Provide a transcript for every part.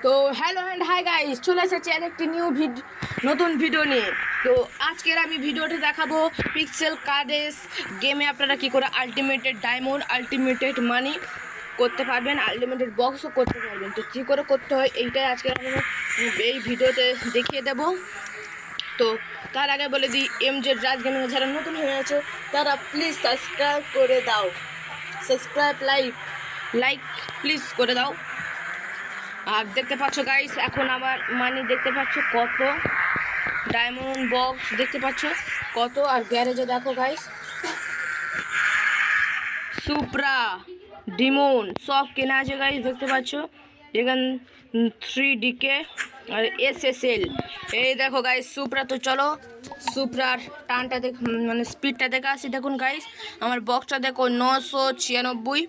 তো hello and hi guys, চলে এসেছি আরেকটি নতুন ভিডিও নিয়ে। তো আজকের আমি ভিডিওতে দেখাবো পিক্সেল কার্ডেস গেমে আপনারা কি করে আলটিমেটেড ডায়মন্ড, আলটিমেটেড মানি করতে পারবেন, আলটিমেটেড বক্সও করতে পারবেন। তো কী করে করতে হয় এইটাই আজকে আমি এই ভিডিওতে দেখিয়ে দেব। তো তার আগে বলে দিই, এমজেড রাজ গেমিং যারা নতুন হয়ে আছে তারা প্লিজ সাবস্ক্রাইব করে দাও, লাইক প্লিজ করে দাও। আর দেখতে পাচ্ছ গাইস, এখন আমার মানি দেখতে পাচ্ছ কত, ডায়মন্ড বক্স দেখতে পাচ্ছ কত, আর গ্যারেজে দেখো গাইস সুপ্রা ডিমন সব কেনা আছে গাইস, দেখতে পাচ্ছ এখানে 3DK আর SSL। এই দেখো গাইস সুপ্রা। তো চলো সুপ্রার টানটা দেখ, মানে স্পিডটা দেখে আসি। দেখুন গাইস আমার বক্সটা দেখো 996।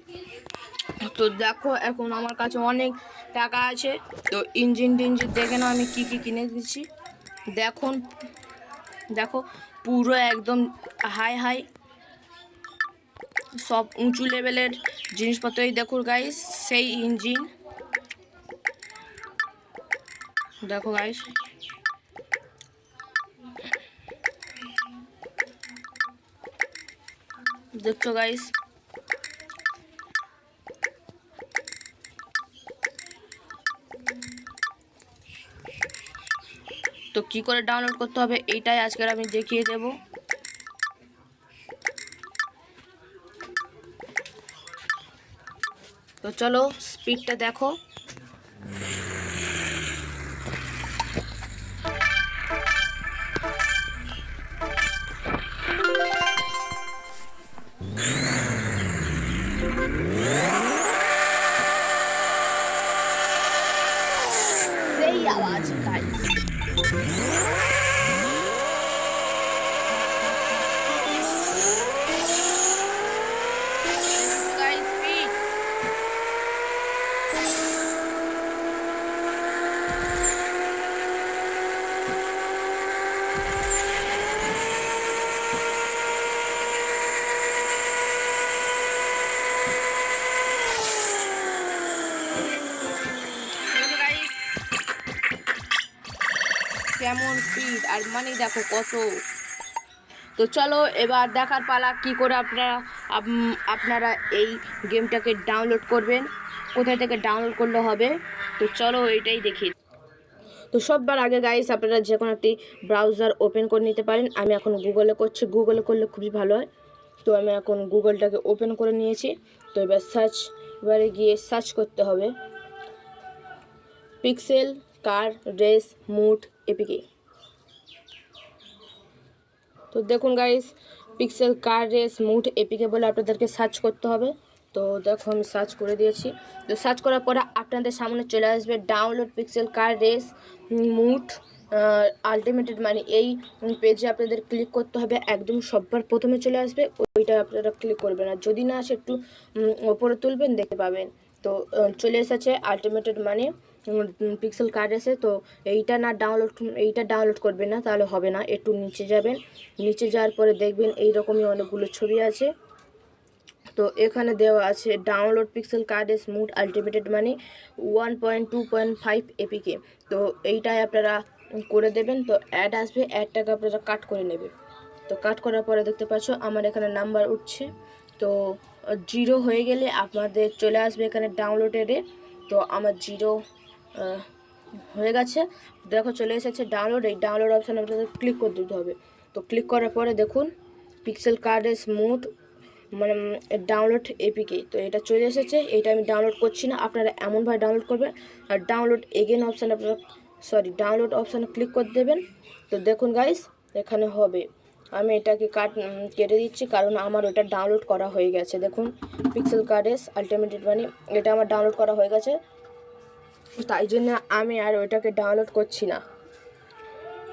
তো দেখো এখন আমার কাছে অনেক টাকা আছে। তো ইঞ্জিন দেখে না আমি কি কিনে দিচ্ছি। দেখো পুরো একদম হাই সব উঁচু লেভেলের জিনিসপত্রই দেখো গাইস, সেই ইঞ্জিন দেখো গাইস। দেখছো গাইস তো কি করে ডাউনলোড করতে হবে এইটাই আজকের আমি দেখিয়ে দেব। তো চলো স্পিডটা দেখো। সেই আওয়াজ গাইস, কেমন স্পিড আর মানি দেখো কত। তো চলো এবার দেখার পালা কি করে আপনারা এই গেমটাকে ডাউনলোড করবেন, কোথায় থেকে ডাউনলোড করলে হবে। তো চলো এইটাই দেখি। তো সববার আগে গাইস আপনারা যে কোনো একটি ব্রাউজার ওপেন করে নিতে পারেন। আমি এখন গুগলে করছি, গুগলে করলে খুবই ভালো হয়। তো আমি এখন গুগলটাকে ওপেন করে নিয়েছি। তো এবার এবারে গিয়ে সার্চ করতে হবে পিক্সেল কার রেস মুড এপিকে। তো দেখুন গাইস পিক্সেল কার রেস মুড এপিকে বলে আপনাদেরকে সার্চ করতে হবে। তো দেখো আমি সার্চ করে দিয়েছি। তো সার্চ করার পরে আপনাদের সামনে চলে আসবে ডাউনলোড পিক্সেল কার রেস মুড আলটিমেটেড মানি। এই পেজে আপনাদের ক্লিক করতে হবে, একদম সবার প্রথমে চলে আসবে, ওইটা আপনারা ক্লিক করবেন। আর যদি না আসে একটু ওপরে তুলবেন দেখতে পাবেন। তো চলে এসেছে আলটিমেটেড মানি পিক্সেল কার্ড এসে। তো এইটা ডাউনলোড করবেন না, তাহলে হবে না। একটু নিচে যাবেন, নিচে যাওয়ার পরে দেখবেন এইরকমই অনেকগুলো ছবি আছে। তো এখানে দেওয়া আছে ডাউনলোড পিক্সেল কার্ড স্মুথ আলটিমেটেড মানি 1.2.5 এপিকে। তো এইটাই আপনারা করে দেবেন। তো অ্যাড আসবে, অ্যাডটাকে আপনারা কাট করে নেবেন। তো কাট করার পরে দেখতে পাচ্ছ আমার এখানে নাম্বার উঠছে। তো 0 হয়ে গেলে আপনাদের চলে আসবে এখানে ডাউনলোডেডে। তো আমার 0 হয়ে গেছে, দেখো চলে এসেছে ডাউনলোড। এই ডাউনলোড অপশানে আপনাদের ক্লিক করে দিতে হবে। তো ক্লিক করার পরে দেখুন পিক্সেল কার্ড স্মুথ মানে ডাউনলোড এপিকে। তো এটা চলে এসেছে। এটা আমি ডাউনলোড করছি না, আপনারা এমনভাবে ডাউনলোড করবেন। আর ডাউনলোড এগেন অপশানে ডাউনলোড অপশানে ক্লিক করে দেবেন। তো দেখুন গাইস এখানে হবে। আমি এটাকে কেটে দিচ্ছি কারণ আমার ওটা ডাউনলোড করা হয়ে গেছে। দেখুন পিক্সেল কার্ডেস আলটিমেটেড মানি এটা আমার ডাউনলোড করা হয়ে গেছে, তাই জন্য আমি আর ওইটাকে ডাউনলোড করছি না।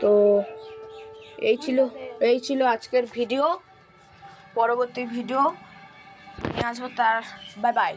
তো এই ছিল আজকের ভিডিও। পরবর্তী ভিডিও নিয়ে আসবো, তার বাই বাই।